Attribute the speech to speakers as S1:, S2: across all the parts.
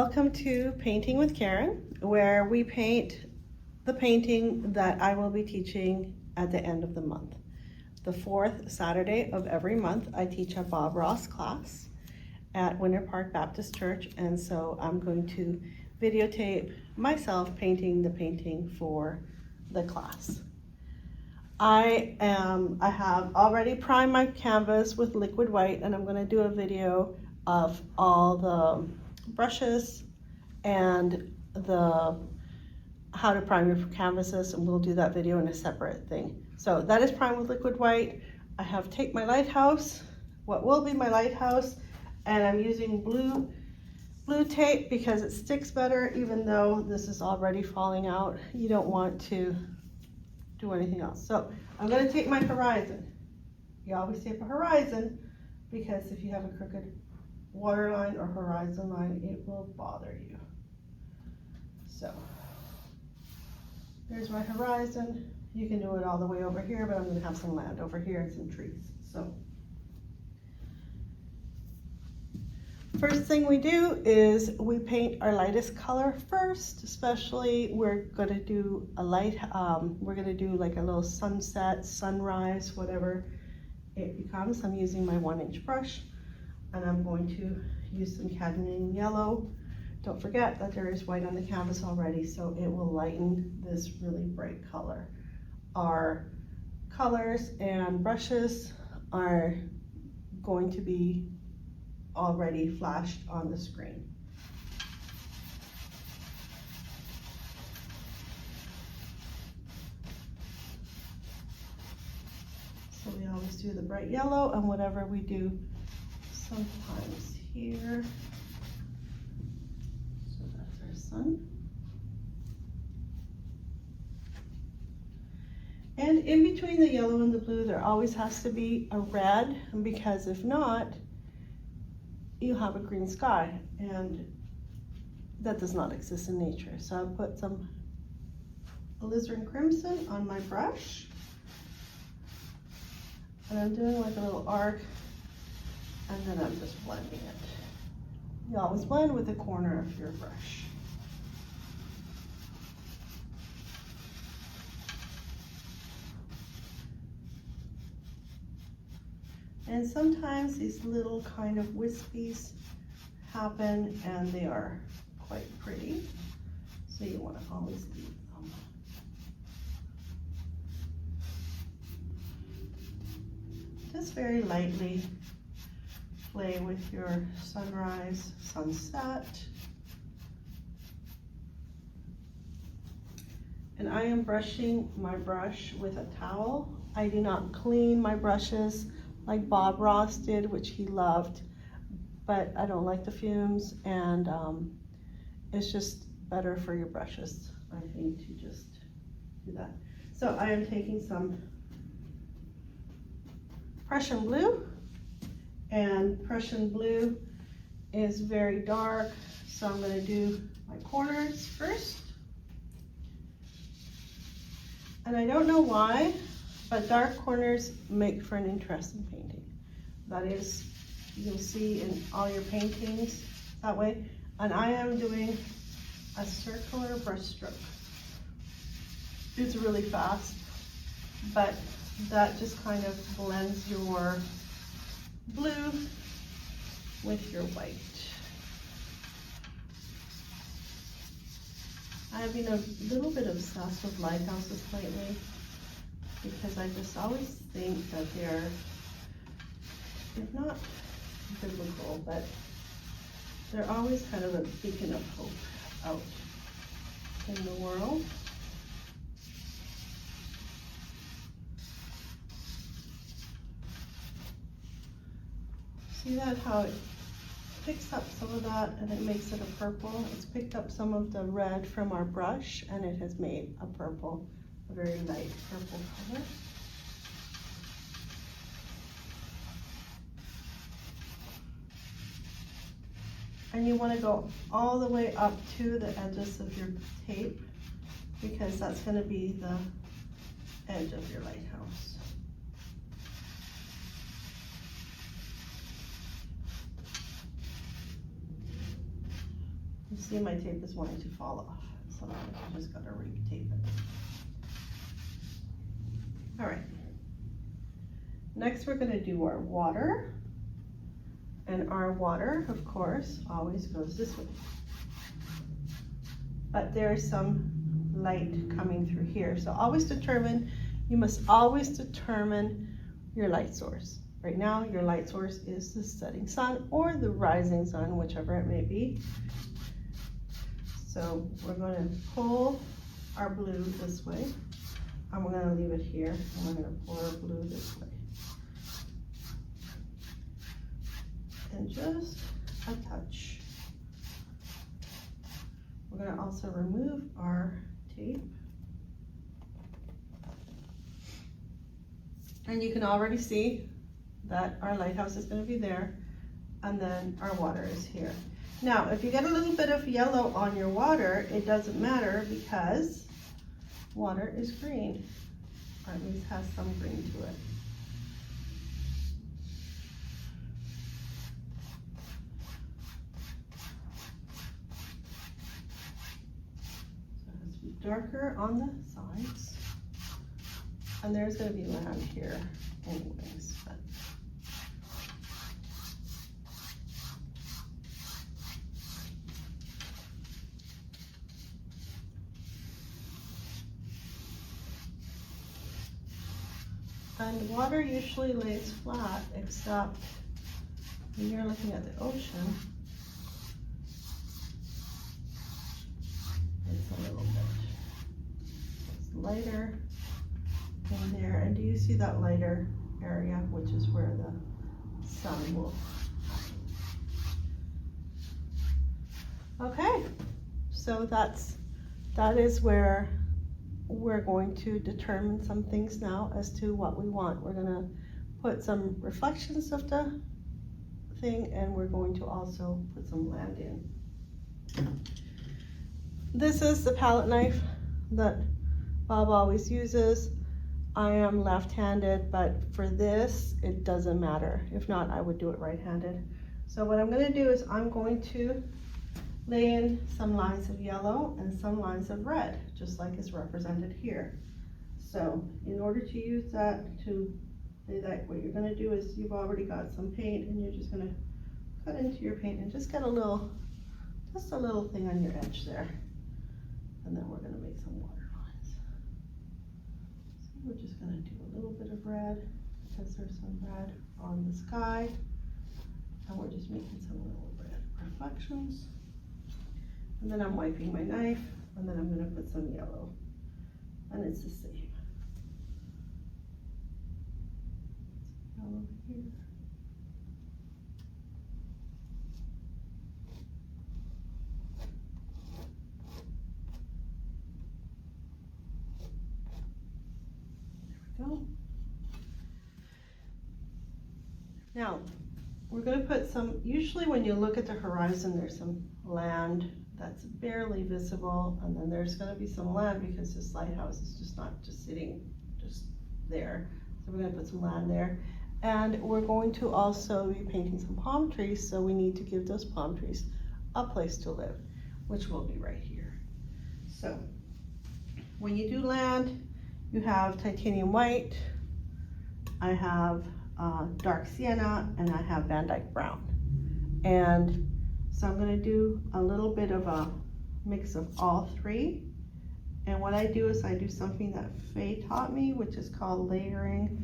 S1: Welcome to Painting with Karen, where we paint the painting that I will be teaching at the end of the month. The fourth Saturday of every month, I teach a Bob Ross class at Winter Park Baptist Church, and so I'm going to videotape myself painting the painting for the class. I have already primed my canvas with liquid white, and I'm going to do a video of all the brushes and the how to prime your canvases, and we'll do that video in a separate thing. So that is primed with liquid white. I have taped my lighthouse, what will be my lighthouse, and I'm using blue tape because it sticks better, even though this is already falling out. You don't want to do anything else. So I'm going to tape my horizon. You always tape a horizon because if you have a crooked waterline or horizon line, it will bother you. So there's my horizon. You can do it all the way over here, but I'm going to have some land over here and some trees. So first thing we do is we paint our lightest color first. Especially we're going to do a light, we're going to do like a little sunset, sunrise, whatever it becomes. I'm using my 1-inch brush, and I'm going to use some cadmium yellow. Don't forget that there is white on the canvas already, so it will lighten this really bright color. Our colors and brushes are going to be already flashed on the screen. So we always do the bright yellow, and whatever we do sometimes here. So that's our sun. And in between the yellow and the blue, there always has to be a red, because if not, you have a green sky, and that does not exist in nature. So I put some alizarin crimson on my brush, and I'm doing like a little arc, and then I'm just blending it. You always blend with the corner of your brush. And sometimes these little kind of wispies happen, and they are quite pretty. So you want to always leave them. Just very lightly play with your sunrise, sunset. And I am brushing my brush with a towel. I do not clean my brushes like Bob Ross did, which he loved, but I don't like the fumes, and it's just better for your brushes, I think, to just do that. So I am taking some Prussian blue, and Prussian blue is very dark, so I'm going to do my corners first. And I don't know why, but dark corners make for an interesting painting. That is, you'll see in all your paintings that way. And I am doing a circular brush stroke. It's really fast, but that just kind of blends your blue with your white. I have been a little bit obsessed with lighthouses lately, because I just always think that they're, if not biblical, but they're always kind of a beacon of hope out in the world. See that, how it picks up some of that and it makes it a purple? It's picked up some of the red from our brush, and it has made a purple, a very light purple color. And you want to go all the way up to the edges of your tape, because that's going to be the edge of your lighthouse. You see my tape is wanting to fall off, so I just gotta re-tape it. All right. Next we're gonna do our water. And our water, of course, always goes this way. But there's some light coming through here. So you must always determine your light source. Right now, your light source is the setting sun or the rising sun, whichever it may be. So we're going to pull our blue this way, and we're going to leave it here, and we're going to pull our blue this way. And just a touch. We're going to also remove our tape. And you can already see that our lighthouse is going to be there, and then our water is here. Now, if you get a little bit of yellow on your water, it doesn't matter because water is green, or at least has some green to it. So it has to be darker on the sides, and there's going to be land here anyways. And water usually lays flat, except when you're looking at the ocean, it's a little bit, it's lighter in there. And do you see that lighter area, which is where the sun will shine? Okay, so that is where we're going to determine some things now as to what we want. We're gonna put some reflections of the thing, and we're going to also put some land in. This is the palette knife that Bob always uses. I am left-handed, but for this, it doesn't matter. If not, I would do it right-handed. So what I'm gonna do is I'm going to lay in some lines of yellow and some lines of red, just like is represented here. So in order to use that to lay that, what you're gonna do is you've already got some paint, and you're just gonna cut into your paint and just get a little thing on your edge there. And then we're gonna make some water lines. So we're just gonna do a little bit of red because there's some red on the sky. And we're just making some little red reflections. And then I'm wiping my knife, and then I'm gonna put some yellow, and it's the same. Yellow here. There we go. Now, we're gonna put some, usually when you look at the horizon, there's some land that's barely visible, and then there's going to be some land because this lighthouse is just not just sitting just there. So we're going to put some land there, and we're going to also be painting some palm trees, so we need to give those palm trees a place to live, which will be right here. So when you do land, you have titanium white, I have dark sienna, and I have Van Dyke brown. And so I'm gonna do a little bit of a mix of all three. And what I do is I do something that Faye taught me, which is called layering.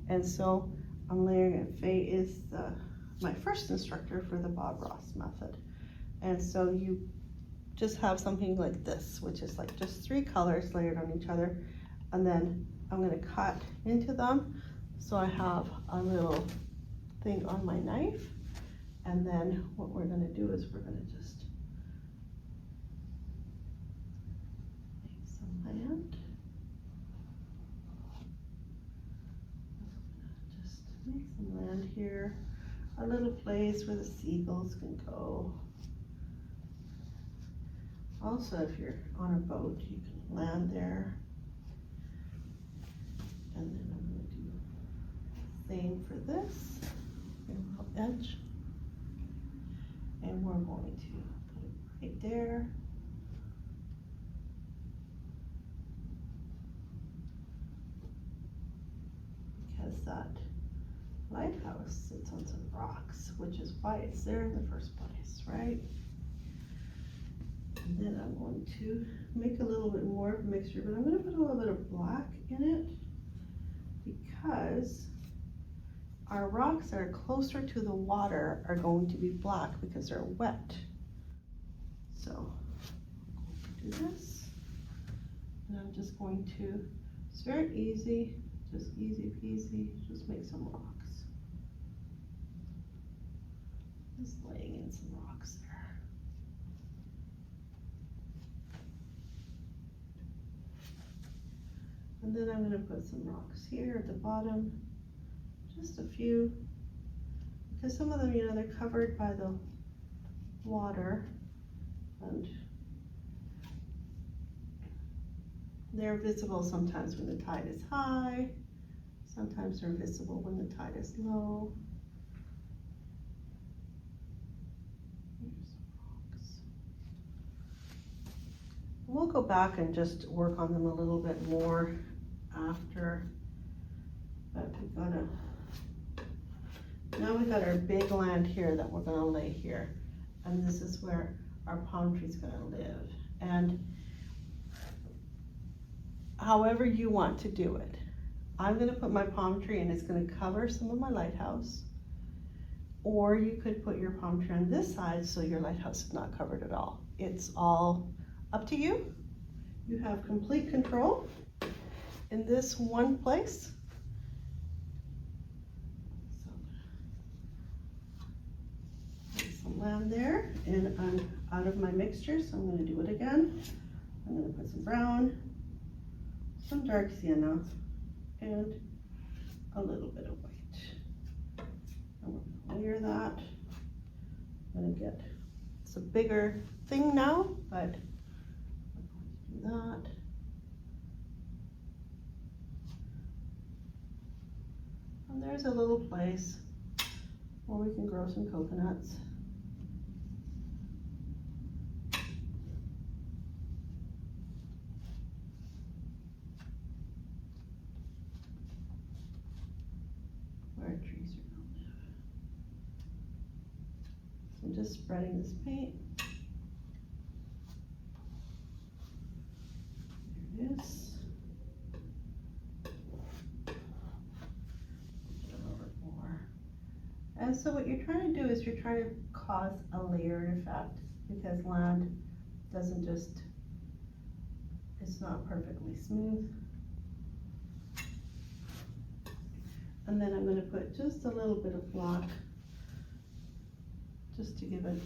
S1: And so I'm layering it. Faye is my first instructor for the Bob Ross method. And so you just have something like this, which is like just 3 colors layered on each other. And then I'm gonna cut into them. So I have a little thing on my knife. And then what we're gonna do is we're gonna just make some land. Just make some land here. A little place where the seagulls can go. Also, if you're on a boat, you can land there. And then I'm gonna do the same for this. Edge. And we're going to put it right there. Because that lighthouse sits on some rocks, which is why it's there in the first place, right? And then I'm going to make a little bit more of a mixture, but I'm going to put a little bit of black in it because our rocks that are closer to the water are going to be black because they're wet. So do this, and I'm just going to, it's very easy, just easy peasy, just make some rocks. Just laying in some rocks there. And then I'm going to put some rocks here at the bottom, just a few, because some of them, you know, they're covered by the water and they're visible sometimes when the tide is high, sometimes they're visible when the tide is low. Here's some rocks. We'll go back and just work on them a little bit more after, but now we've got our big land here that we're gonna lay here. And this is where our palm tree's gonna live. And however you want to do it. I'm gonna put my palm tree and it's gonna cover some of my lighthouse. Or you could put your palm tree on this side so your lighthouse is not covered at all. It's all up to you. You have complete control in this one place. Some land there, and I'm out of my mixture, so I'm going to do it again. I'm going to put some brown, some dark sienna, and a little bit of white. I'm going to layer that. I'm going to get, it's a bigger thing now, but I'm going to do that. And there's a little place where we can grow some coconuts. Trees are going to live. So I'm just spreading this paint. There it is. Put a little bit more. And so what you're trying to do is you're trying to cause a layered effect because land doesn't just, it's not perfectly smooth. And then I'm going to put just a little bit of black just to give it.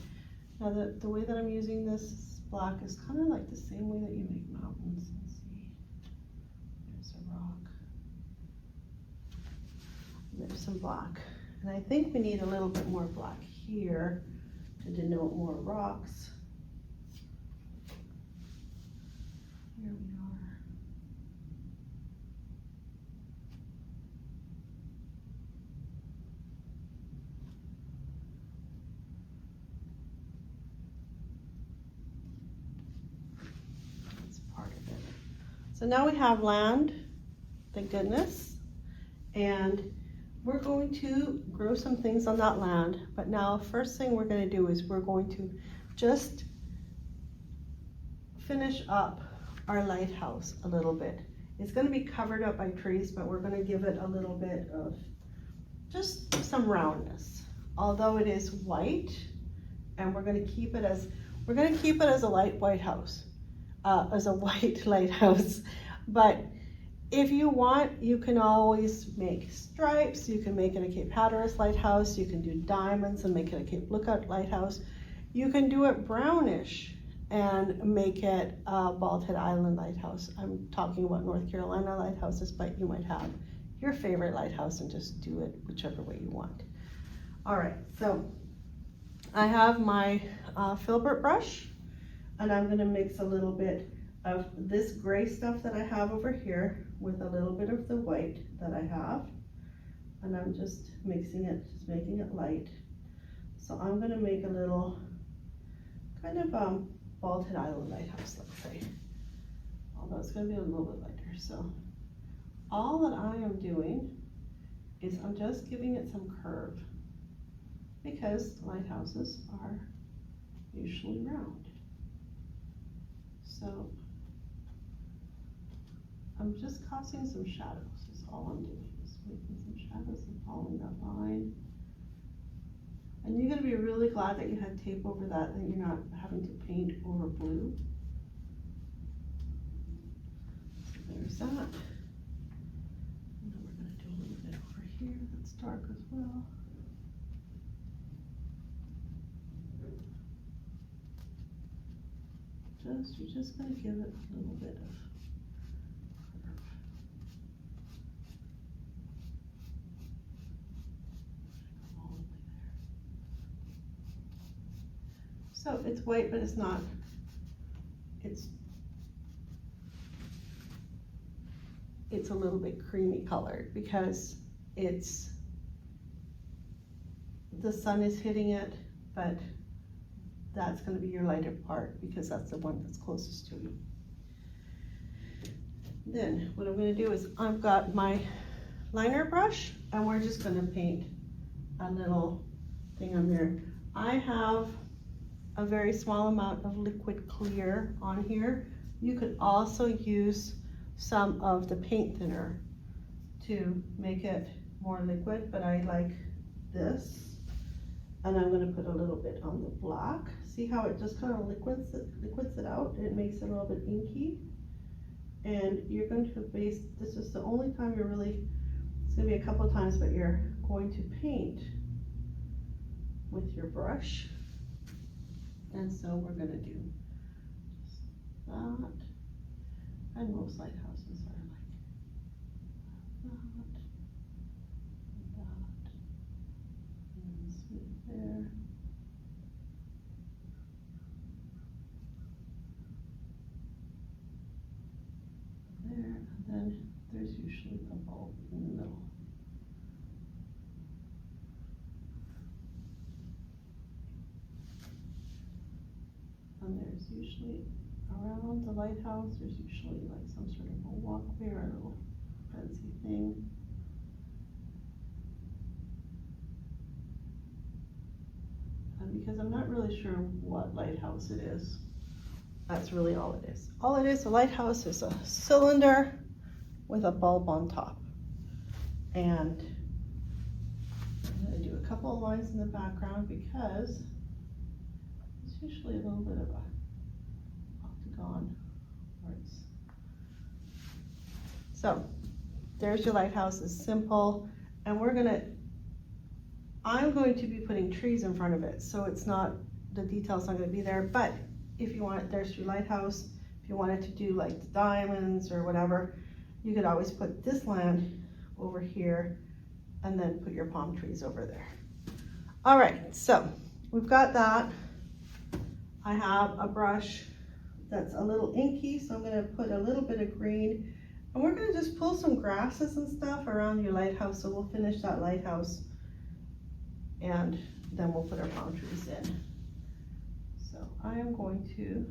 S1: Now the way that I'm using this black is kind of like the same way that you make mountains. Let's see. There's a rock. And there's some black. And I think we need a little bit more black here to denote more rocks. Here we are. So now we have land, thank goodness, and we're going to grow some things on that land. But now first thing we're going to do is we're going to just finish up our lighthouse a little bit. It's going to be covered up by trees, but we're going to give it a little bit of just some roundness. Although it is white, and we're going to keep it as a light white house. As a white lighthouse, but if you want, you can always make stripes. You can make it a Cape Hatteras lighthouse. You can do diamonds and make it a Cape Lookout lighthouse. You can do it brownish and make it a Bald Head Island lighthouse. I'm talking about North Carolina lighthouses, but you might have your favorite lighthouse and just do it whichever way you want. All right, so I have my filbert brush. And I'm gonna mix a little bit of this gray stuff that I have over here with a little bit of the white that I have. And I'm just mixing it, just making it light. So I'm gonna make a little kind of Bald Head Island Lighthouse, let's say. Although it's gonna be a little bit lighter, so. All that I am doing is I'm just giving it some curve because lighthouses are usually round. So I'm just causing some shadows is all I'm doing, is making some shadows and following that line. And you're gonna be really glad that you had tape over that you're not having to paint over blue. So there's that. And then we're gonna do a little bit over here that's dark as well. You're just gonna give it a little bit of curve. All the way there. So it's white, but it's not. It's a little bit creamy colored because the sun is hitting it, but that's going to be your lighter part because that's the one that's closest to you. Then what I'm going to do is I've got my liner brush and we're just going to paint a little thing on there. I have a very small amount of liquid clear on here. You could also use some of the paint thinner to make it more liquid, but I like this. And I'm going to put a little bit on the black. See how it just kind of liquids it out? It makes it a little bit inky. And you're going to this is the only time you're really, it's going to be a couple of times, but you're going to paint with your brush. And so we're going to do just that. And most lighthouses are like that. There. There, and then there's usually a bulb in the middle. And there's usually, around the lighthouse, there's usually like some sort of a walkway or a little fancy thing. Because I'm not really sure what lighthouse it is. That's really all it is. All it is, a lighthouse is a cylinder with a bulb on top. And I'm going to do a couple of lines in the background because it's usually a little bit of a octagon. So there's your lighthouse. It's simple, and I'm going to be putting trees in front of it, so it's not, the detail's not going to be there, but if you want, there's your lighthouse. If you wanted to do like the diamonds or whatever, you could always put this land over here and then put your palm trees over there. All right, so we've got that. I have a brush that's a little inky, so I'm going to put a little bit of green, and we're going to just pull some grasses and stuff around your lighthouse, so we'll finish that lighthouse. And then we'll put our palm trees in. So I am going to,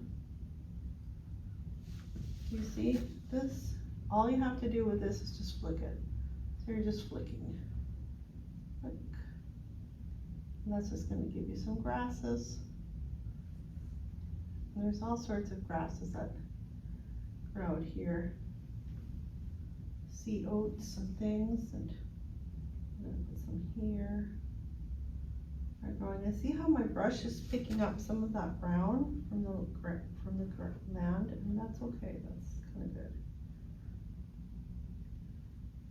S1: you see this? All you have to do with this is just flick it. So you're just flicking. Flick. And that's just going to give you some grasses. And there's all sorts of grasses that grow out here. Sea oats and things. And I'm going to put some here. Growing. And see how my brush is picking up some of that brown from the land, and that's okay. That's kind of good.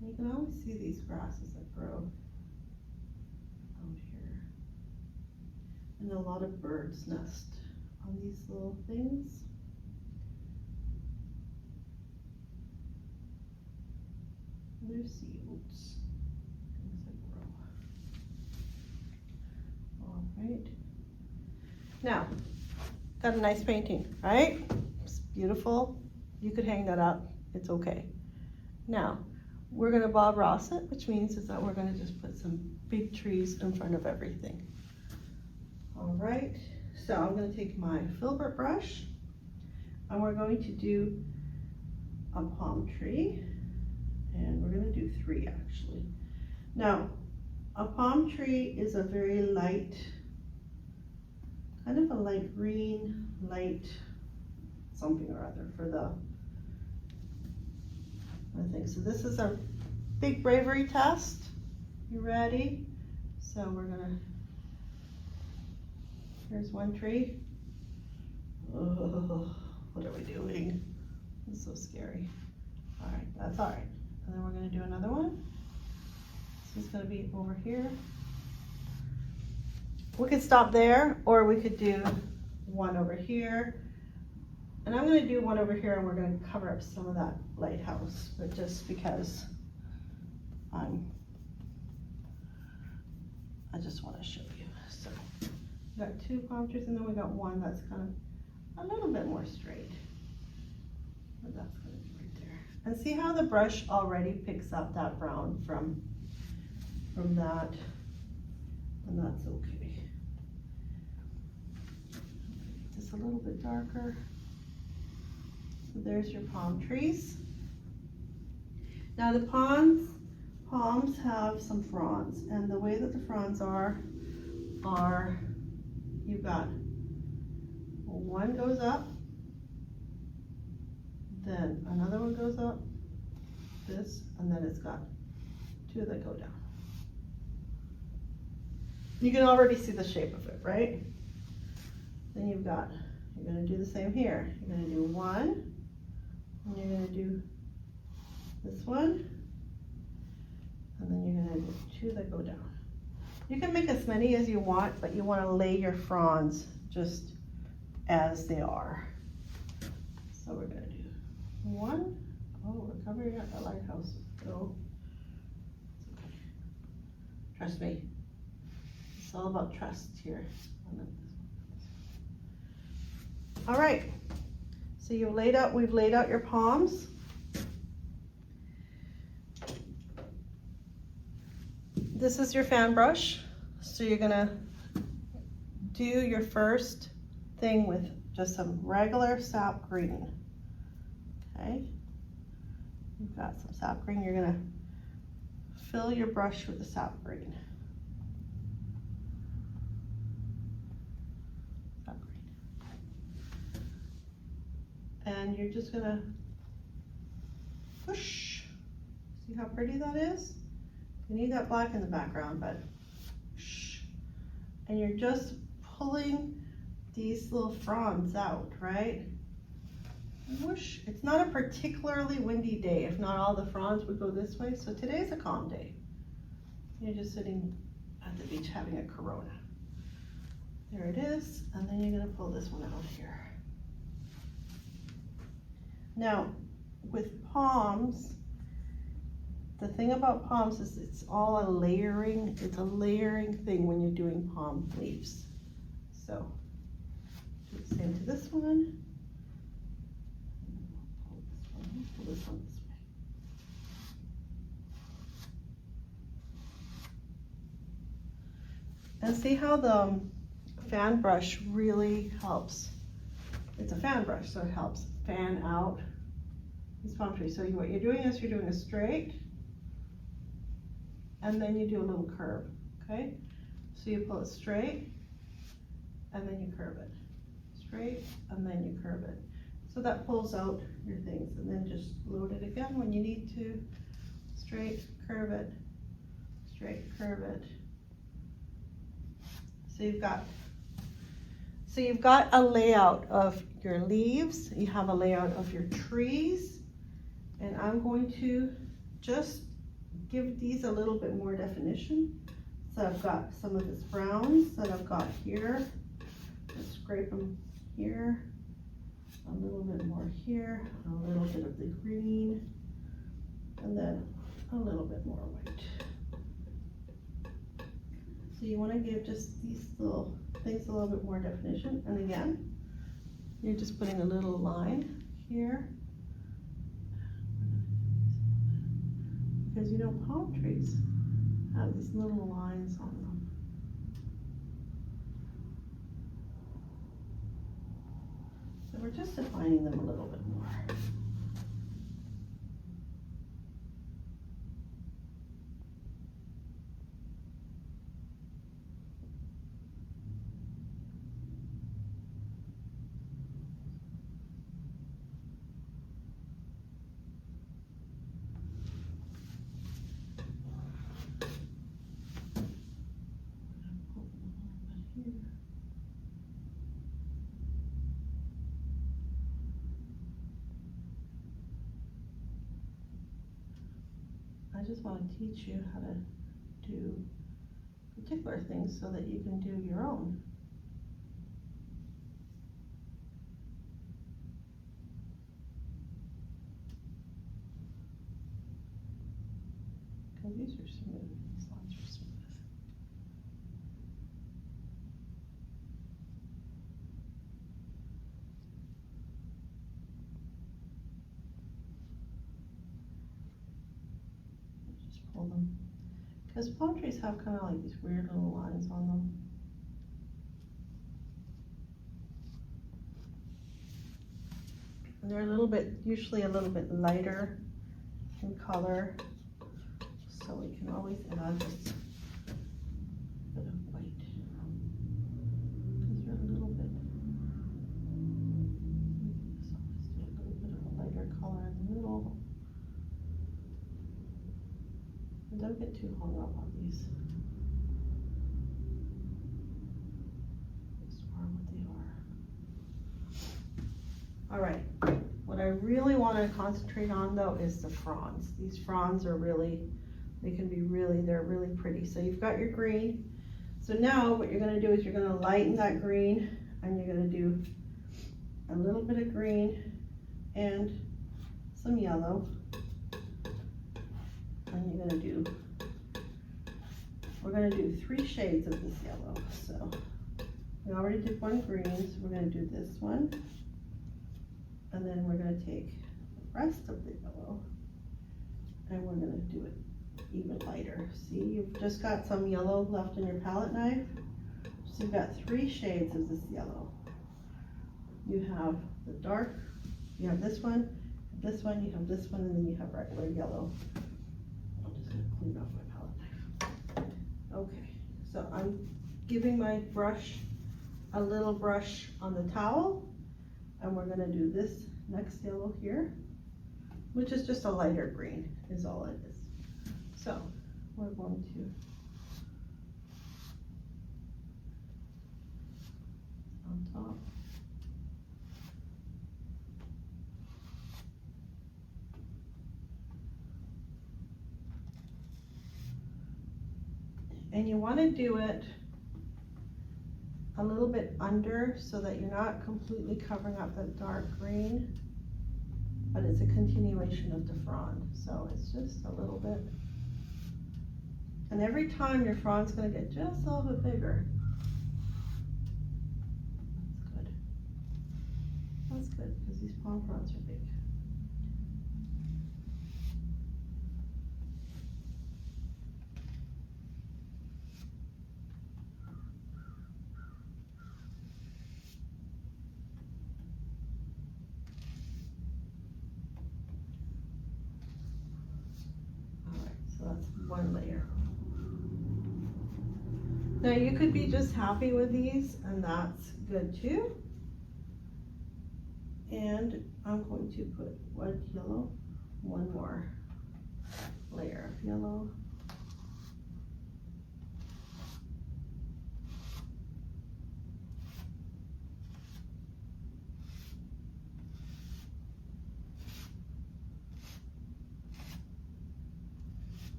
S1: And you can always see these grasses that grow out here, and a lot of birds nest on these little things. And there's sea oats. Right. Now, got a nice painting, right? It's beautiful. You could hang that up. It's okay. Now, we're going to Bob Ross it, which means is that we're going to just put some big trees in front of everything. All right. So I'm going to take my filbert brush and we're going to do a palm tree, and we're going to do 3 actually. Now a palm tree is a very light, kind of a light green, light something or other for the, I think. So this is a big bravery test. You ready? So we're gonna, here's one tree. Oh, what are we doing? It's so scary. All right, that's all right. And then we're gonna do another one. This is gonna be over here. We could stop there, or we could do one over here. And I'm gonna do one over here, and we're gonna cover up some of that lighthouse, but just because I just wanna show you. So we got 2 palm trees, and then we got one that's kind of a little bit more straight. But that's gonna be right there. And see how the brush already picks up that brown from that, and that's okay. Just a little bit darker. So there's your palm trees. Now the palms have some fronds, and the way that the fronds are you've got one goes up, then another one goes up, this, and then it's got 2 that go down. You can already see the shape of it, right? Then you're gonna do the same here. You're gonna do 1, and you're gonna do this one, and then you're gonna do 2 that go down. You can make as many as you want, but you wanna lay your fronds just as they are. So we're gonna do 1. Oh, we're covering up the lighthouse. So it's okay. Trust me. It's all about trust here. All right. So we've laid out your palms. This is your fan brush. So you're gonna do your first thing with just some regular sap green. Okay. You've got some sap green. You're gonna fill your brush with the sap green. Sap green. And you're just gonna push. See how pretty that is? You need that black in the background, but push. And you're just pulling these little fronds out, right? Whoosh. It's not a particularly windy day. If not, all the fronds would go this way. So today's a calm day. You're just sitting at the beach having a Corona. There it is. And then you're gonna pull this one out here. Now, with palms, the thing about palms is it's all a layering thing when you're doing palm leaves. So, do the same to this one. Pull this one this way. And see how the fan brush really helps. It's a fan brush, so it helps fan out these palm trees. So what you're doing is you're doing a straight, and then you do a little curve, okay? So you pull it straight, and then you curve it. Straight, and then you curve it. So that pulls out your things, and then just load it again when you need to. Straight, curve it, straight, curve it. So you've got a layout of your leaves, you have a layout of your trees, and I'm going to just give these a little bit more definition. So I've got some of this browns that I've got here. Just scrape them here, a little bit more here, a little bit of the green, and then a little bit more white. So you want to give just these little things a little bit more definition. And again, you're just putting a little line here. Because you know palm trees have these little lines on them. just defining them a little bit more. I just want to teach you how to do particular things so that you can do your own. Because these are smooth, these lines are smooth. Just pull them. Because palm trees have kind of like these weird little lines on them. And they're a little bit, usually a little bit lighter in color. So we can always add just a bit of white. Because they're a little bit, just always do a little bit of a lighter color in the middle. And don't get too hung up on these. Just are what they are. All right, what I really want to concentrate on though is the fronds. These fronds are really, they're really pretty. So you've got your green. So now what you're gonna do is you're gonna lighten that green and you're gonna do a little bit of green and some yellow. And we're gonna do 3 shades of this yellow. So we already did one green, so we're gonna do this one. And then we're gonna take the rest of the yellow and we're gonna do it even lighter. See, you've just got some yellow left in your palette knife. So you've got 3 shades of this yellow. You have the dark, you have this one, you have this one, and then you have regular yellow. I'm just gonna clean off my palette knife. Okay, so I'm giving my brush a little brush on the towel, and we're gonna do this next yellow here, which is just a lighter green, is all it is. So we're going to on top. And you want to do it a little bit under so that you're not completely covering up the dark green, but it's a continuation of the frond. So it's just a little bit. And every time your frond's going to get just a little bit bigger. That's good. That's good because these palm fronds are big. That's one layer. Now you could be just happy with these, and that's good too. And I'm going to put one yellow, one more layer of yellow.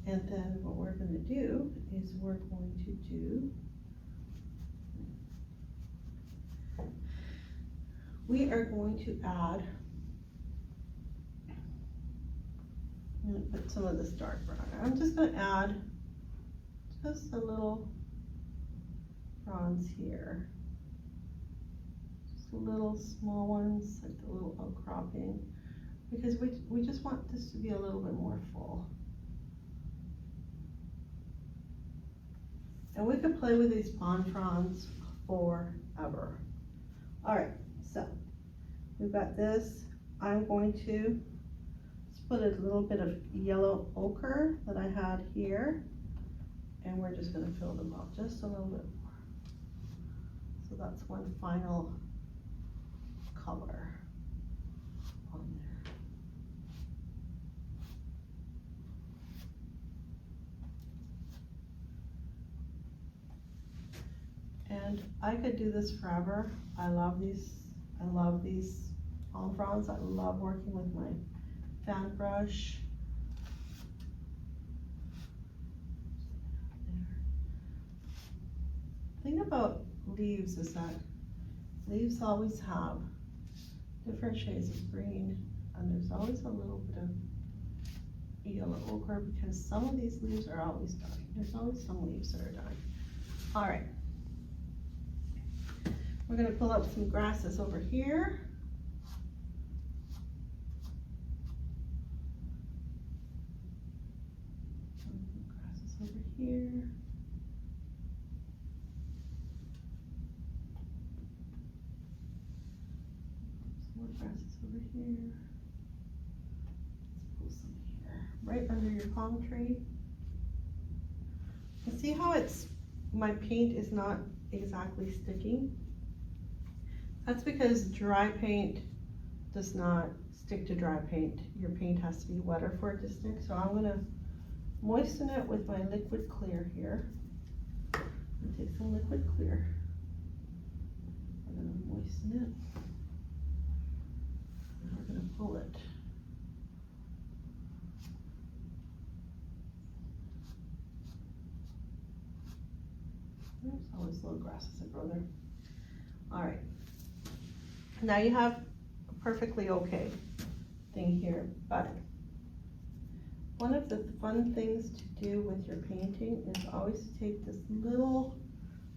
S1: And then what we're going to do is we're going to do, we are going to add, I'm going to put some of this dark brown. I'm just going to add just a little bronze here. Just little small ones, like a little outcropping, because we just want this to be a little bit more full. And we could play with these pond fronds forever. All right, so we've got this. I'm going to just put a little bit of yellow ochre that I had here, and we're just gonna fill them up just a little bit more. So that's one final color on there. And I could do this forever. I love these palm fronds. I love working with my fan brush. The thing about leaves is that leaves always have different shades of green, and there's always a little bit of yellow ochre because some of these leaves are always dying. There's always some leaves that are dying. All right. We're gonna pull up some grasses over here. Some grasses over here. Some more grasses over here. Let's pull some here, right under your palm tree. And see how my paint is not exactly sticking? That's because dry paint does not stick to dry paint. Your paint has to be wetter for it to stick. So I'm gonna moisten it with my liquid clear here. I'm gonna take some liquid clear. I'm gonna moisten it. And we're gonna pull it. There's always little grasses that grow there. All right. Now you have a perfectly okay thing here, but one of the fun things to do with your painting is always to take this little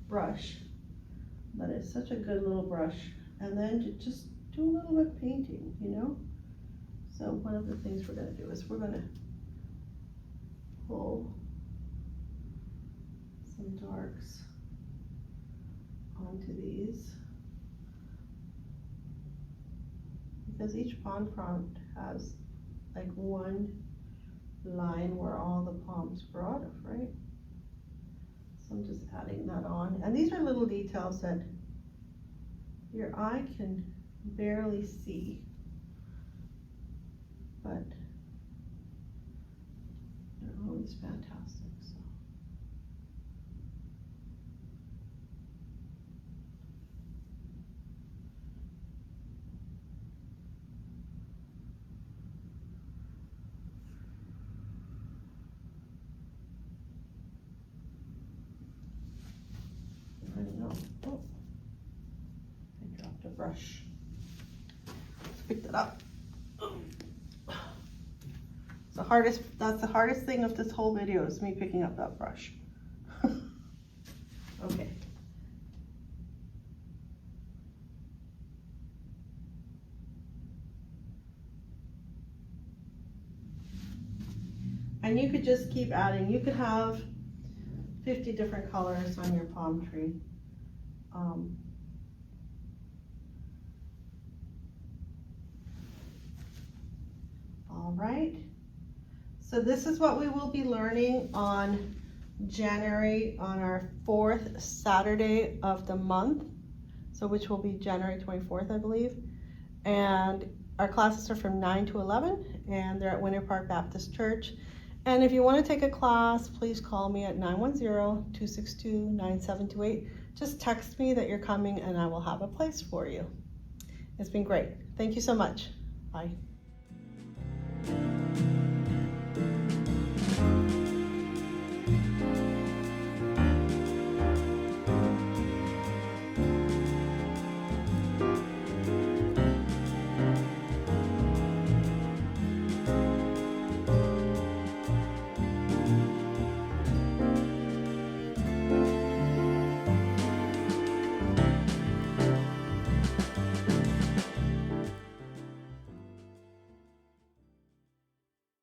S1: brush, that is such a good little brush, and then to just do a little bit of painting, you know? So one of the things we're gonna do is we're gonna pull some darks onto these. Because each pond frond has like one line where all the palms grow out of, right? So I'm just adding that on. And these are little details that your eye can barely see, but they're always fantastic. So. Oh, I dropped a brush. Let's pick that up. That's the hardest thing of this whole video is me picking up that brush. Okay. And you could just keep adding. You could have 50 different colors on your palm tree. All right, so this is what we will be learning on our 4th Saturday of the month, so which will be January 24th, I believe. And our classes are from 9 to 11, and they're at Winter Park Baptist Church. And if you want to take a class, please call me at 910-262-9728. Just text me that you're coming and I will have a place for you. It's been great. Thank you so much. Bye.